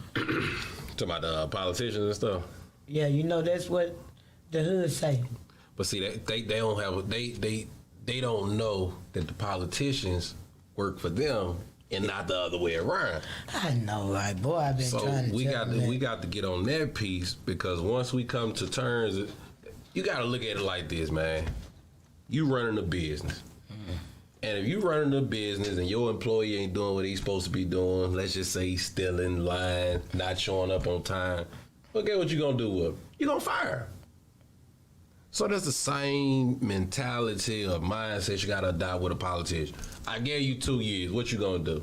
Talking about the politicians and stuff? Yeah, you know, that's what the hood say. But see, they don't have, they don't know that the politicians work for them and not the other way around. I know, right, boy, I've been trying to we got to get on that piece, because once we come to terms, you got to look at it like this, man. You running a business. Mm-hmm. And if you running a business and your employee ain't doing what he's supposed to be doing, let's just say he's still in line, not showing up on time, well, guess what you going to do with him? You're going to fire him. So that's the same mentality or mindset you got to adopt with a politician. I gave you 2 years. What you going to do?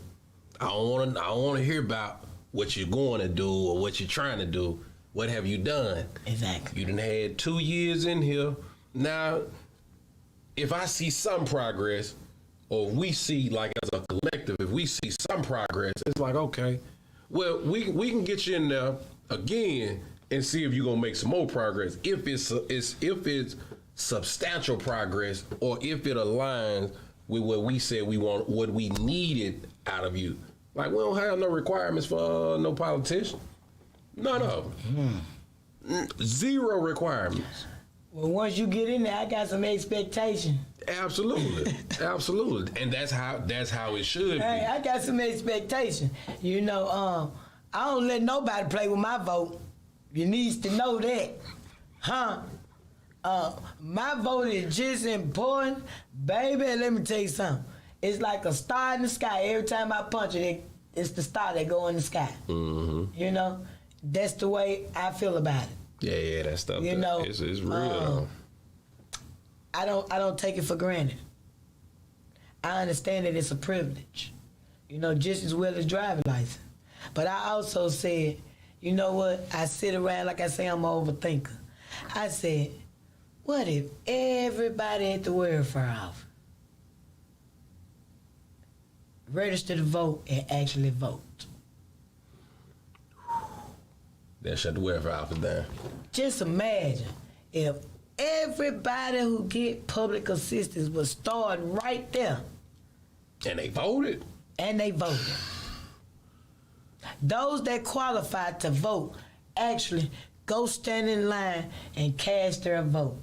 I don't want to hear about what you're going to do or what you're trying to do. What have you done? Exactly. You done had 2 years in here. Now, if I see some progress, or we see, like as a collective, if we see some progress, it's like, okay, well, we can get you in there again and see if you're gonna make some more progress. If it's substantial progress, or if it aligns with what we said we want, what we needed out of you. Like, we don't have no requirements for no politician. None of them. Zero requirements. Well, once you get in there, I got some expectation. Absolutely, absolutely, and that's how it should Hey, be. I got some expectation. You know, I don't let nobody play with my vote. You needs to know that, huh? My vote is just important, baby. Let me tell you something. It's like a star in the sky. Every time I punch it, it's the star that go in the sky. Mm-hmm. You know, that's the way I feel about it. Yeah, that stuff. You know, it's real. Though. I don't take it for granted. I understand that it's a privilege, you know, just as well as driving license. But I also said, you know what? I sit around like I say I'm an overthinker. I said, what if everybody at the welfare office register to vote and actually vote? That shut the welfare office down. Just imagine if everybody who get public assistance was start right there And they voted. and they voted. Those that qualify to vote actually go stand in line and cast their vote.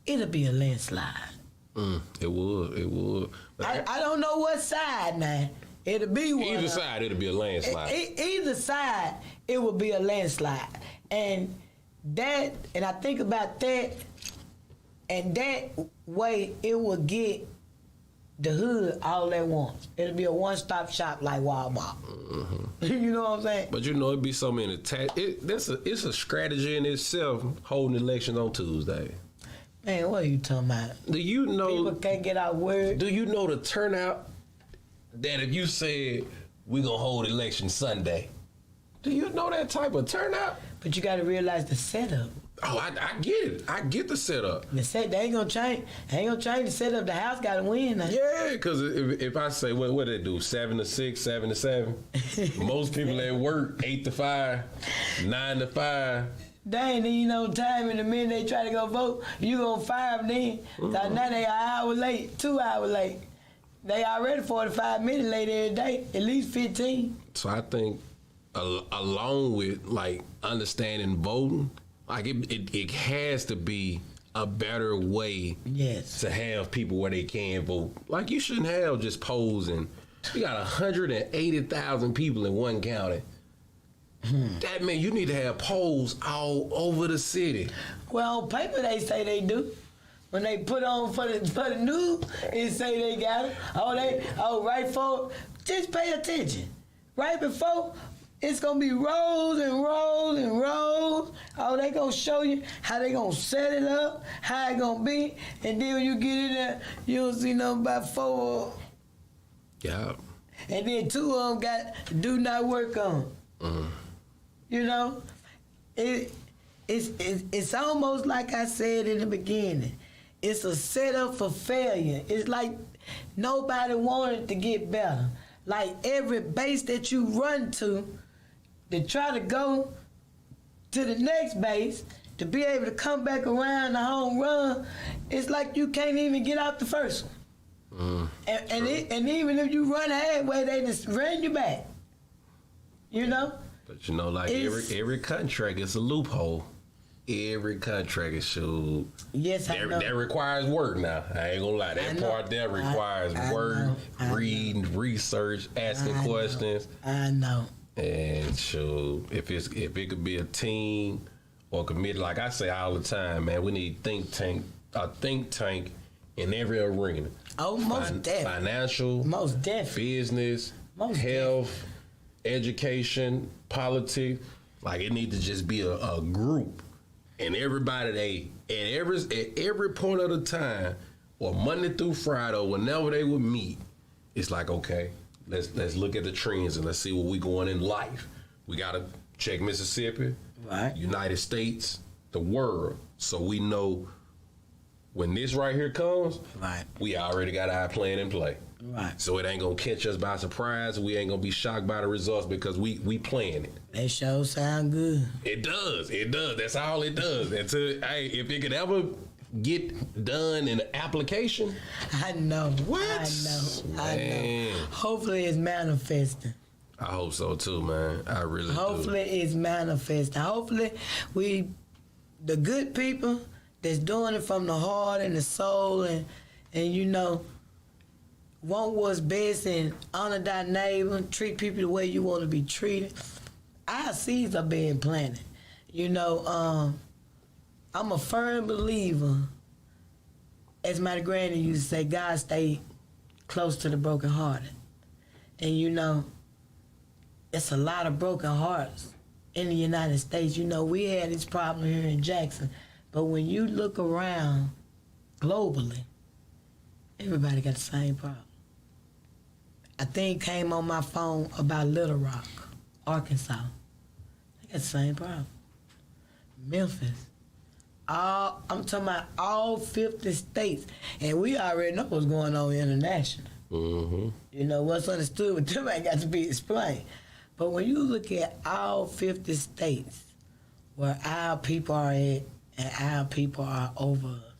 It'll be a landslide. It would. But I don't know what side now. It'll be one. either side, it'll be a landslide. Either side, it will be a landslide. And I think about that, and that way it will get the hood all at once. It'll be a one-stop shop like Walmart. Mm-hmm. You know what I'm saying? But you know, it'd be so many it's a strategy in itself holding elections on Tuesday. Man, what are you talking about? Do you know? People can't get out word. Do you know the turnout that if you said we're gonna hold election Sunday? Do you know that type of turnout? But you got to realize the setup. Oh, I get it. I get the setup. They ain't gonna change. They ain't gonna change the setup. The house got to win. Now. Yeah, because if I say what they do, 7 to 6, 7 to 7, most people at work 8 to 5, 9 to 5. They ain't need no time in the minute they try to go vote. You gonna fire them then. So now they an hour late, 2 hours late. They already 45 minutes late every day, at least 15. So I think along with like understanding voting, like it has to be a better way Yes. to have people where they can vote. Like you shouldn't have just polls and you got 180,000 people in one county. That means you need to have polls all over the city. Well, on paper they say they do. When they put on for the news, it say they got it. Right before, just pay attention. Right before, it's gonna be rows and rows and rows. Oh, they gonna show you how they gonna set it up, how it gonna be, and then when you get in there, you don't see nothing about 4. Yeah. And then 2 of them got do not work on. You know, it's almost like I said in the beginning. It's a setup for failure. It's like nobody wanted to get better. Like every base that you run to try to go to the next base to be able to come back around the home run, it's like you can't even get out the first one. And even if you run halfway, they just ran you back. You know? But you know, like every contract is a loophole. Every contract is should. Yes, I know. That requires work now. I ain't gonna lie. That part there requires work, reading, research, asking questions. I know. And so if it could be a team or committee, like I say all the time, man, we need a think tank in every arena. Oh, most definitely. Financial, Most definitely. business, Most health, education, politics. Like it needs to just be a group, and everybody at every point of the time, or Monday through Friday, or whenever they would meet, it's like, okay, let's look at the trends and let's see where we going in life. We gotta check Mississippi, Right. United States, the world, so we know when this right here comes, Right. we already got our plan in play. Right. So it ain't gonna catch us by surprise. We ain't gonna be shocked by the results because we playing it. That show sound good. It does. That's all it does. If it could ever get done in the application, I know. What? I know. Man. Hopefully it's manifesting. I hope so too, man. I really do. Hopefully it's manifesting. Hopefully the good people that's doing it from the heart and the soul and you know, want what's best and honor thy neighbor, treat people the way you want to be treated. Our seeds are being planted. You know, I'm a firm believer, as my granny used to say, God stay close to the brokenhearted. And you know, it's a lot of broken hearts in the United States. You know, we had this problem here in Jackson, but when you look around globally, everybody got the same problem. A thing came on my phone about Little Rock, Arkansas. They got the same problem. Memphis. I'm talking about all 50 states. And we already know what's going on international. Mm-hmm. You know, what's understood with them ain't got to be explained. But when you look at all 50 states where our people are at and our people are over us,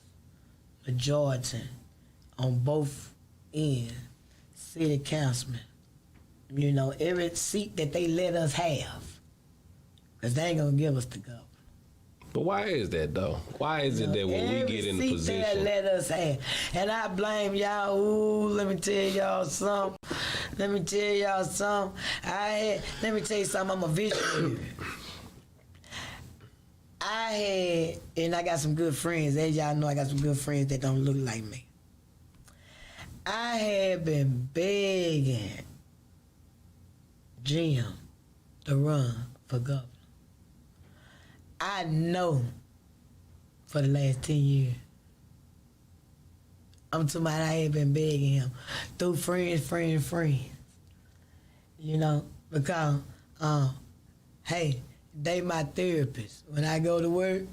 majority on both ends, city councilman, you know, every seat that they let us have, because they ain't going to give us the government. But why is that though? Why is it that when we get in the position, every seat they let us have, and I blame y'all. Ooh, let me tell y'all something. Let me tell you something. I'm a visionary. And I got some good friends. As y'all know, I got some good friends that don't look like me. I have been begging Jim to run for governor. I know for the last 10 years. I'm talking about I ain't been begging him through friends. You know, because, hey, they my therapist. When I go to work,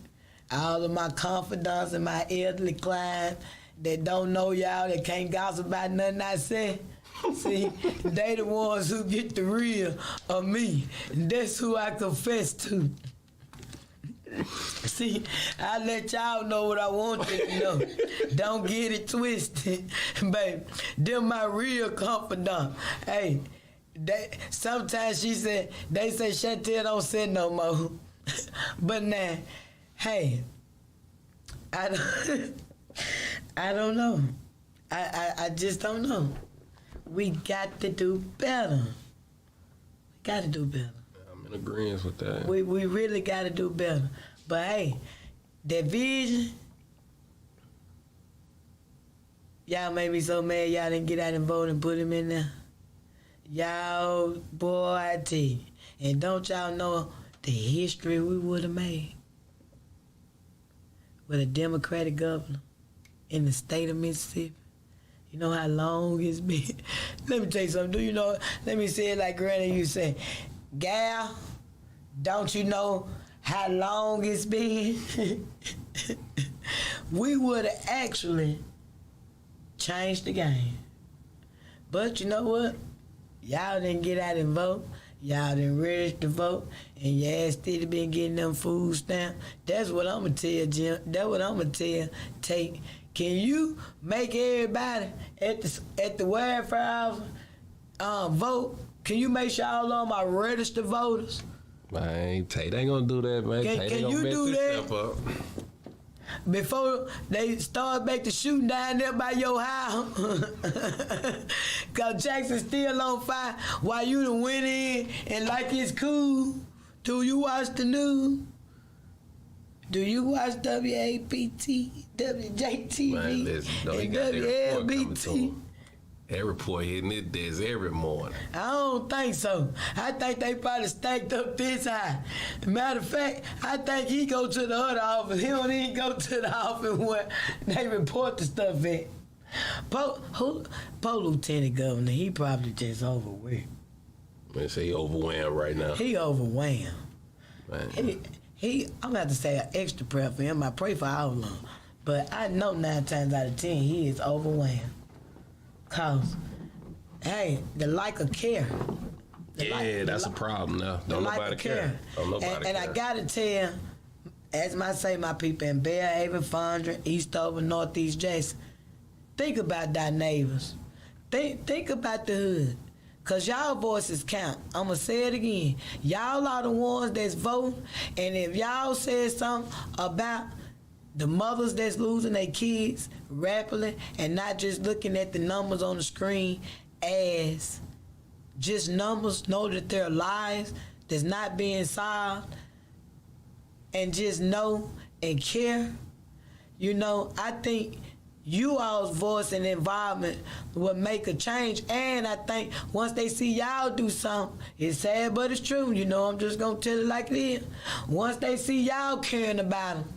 all of my confidants and my elderly clients that don't know y'all, that can't gossip about nothing I say, see, they the ones who get the real of me. And that's who I confess to. See, I let y'all know what I want you to know. Don't get it twisted, baby. They're my real confidant. Hey, sometimes they say Chantel don't say no more. But now, hey, I don't know. I just don't know. We got to do better. I'm in agreement with that. We really got to do better. But hey, that vision, y'all made me so mad y'all didn't get out and vote and put him in there. Y'all, boy, I tell you. And don't y'all know the history we would have made with a Democratic governor in the state of Mississippi? You know how long it's been? Let me tell you something. Do you know? Let me say it like Granny you say. Gal, don't you know how long it's been? We would have actually changed the game. But you know what? Y'all didn't get out and vote. Y'all didn't register to vote. And your ass still been getting them food stamps. That's what I'm going to tell Jim. That's what I'm going to tell Tate. Can you make everybody at the welfare vote? Can you make sure all of them are registered voters? Man, Tate ain't gonna do that, man. Tate ain't gonna mess himself up. Before they start back to shooting down there by your house, cause Jackson's still on fire while you done went in and like it's cool. Do you watch the news? Do you watch WAPT, WJTV, Man, and WLBT? That report hitting his desk every morning. I don't think so. I think they probably stacked up this high. Matter of fact, I think he go to the other office. He don't even go to the office where they report the stuff at. Po Lieutenant Governor, he probably just overwhelmed. Man, say he overwhelmed right now. He overwhelmed. Man. I'm about to say an extra prayer for him. I pray for all of them. But I know 9 times out of 10 he is overwhelmed. Cause, hey, the lack of care. That's a problem now. Don't nobody care. And I gotta tell, as my people in Bearhaven, Fondren, Eastover, Northeast Jackson, think about thy neighbors. Think about the hood. Cause y'all voices count. I'ma say it again. Y'all are the ones that's voting, and if y'all said something about the mothers that's losing their kids rapidly and not just looking at the numbers on the screen as just numbers, know that there are lives that's not being solved, and just know and care, you know, I think you all's voice and involvement will make a change. And I think once they see y'all do something, it's sad but it's true, you know, I'm just gonna tell it like it is. Once they see y'all caring about them,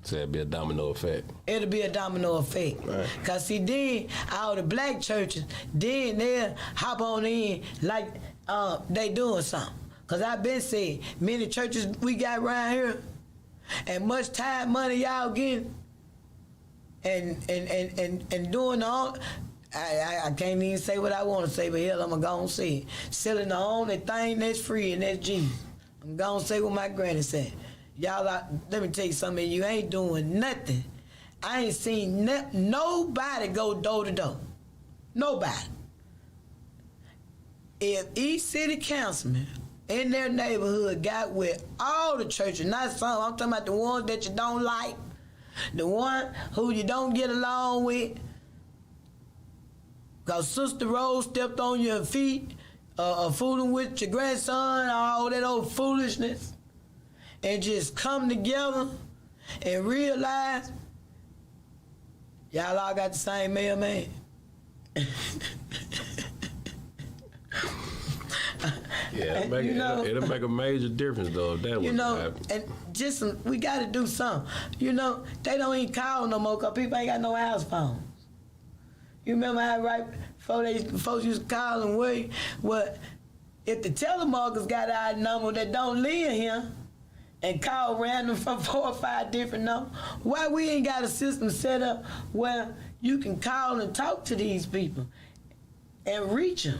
So that'd be a domino effect. it'll be a domino effect. Right. Cause see, then all the black churches, then they'll hop on in like they doing something. Cause I've been saying, many churches we got around here, and much time, money y'all getting, and doing all. I can't even say what I want to say, but hell, I'm gonna go and say it. Selling the only thing that's free, and that's Jesus. I'm gonna say what my granny said. Y'all, let me tell you something. You ain't doing nothing. I ain't seen nobody go door to door. Nobody. If each city councilman in their neighborhood got with all the churches, not some, I'm talking about the ones that you don't like, the one who you don't get along with, because Sister Rose stepped on your feet, fooling with your grandson, all that old foolishness, and just come together and realize y'all all got the same mailman. Yeah, it'll make a major difference though if that You was know, happen. and just we got to do something. You know, they don't even call no more because people ain't got no house phones. You remember how right before folks used to call and wait? Well, if the telemarketers got our number that don't live here and call random from 4 or 5 different numbers, why we ain't got a system set up where you can call and talk to these people and reach them?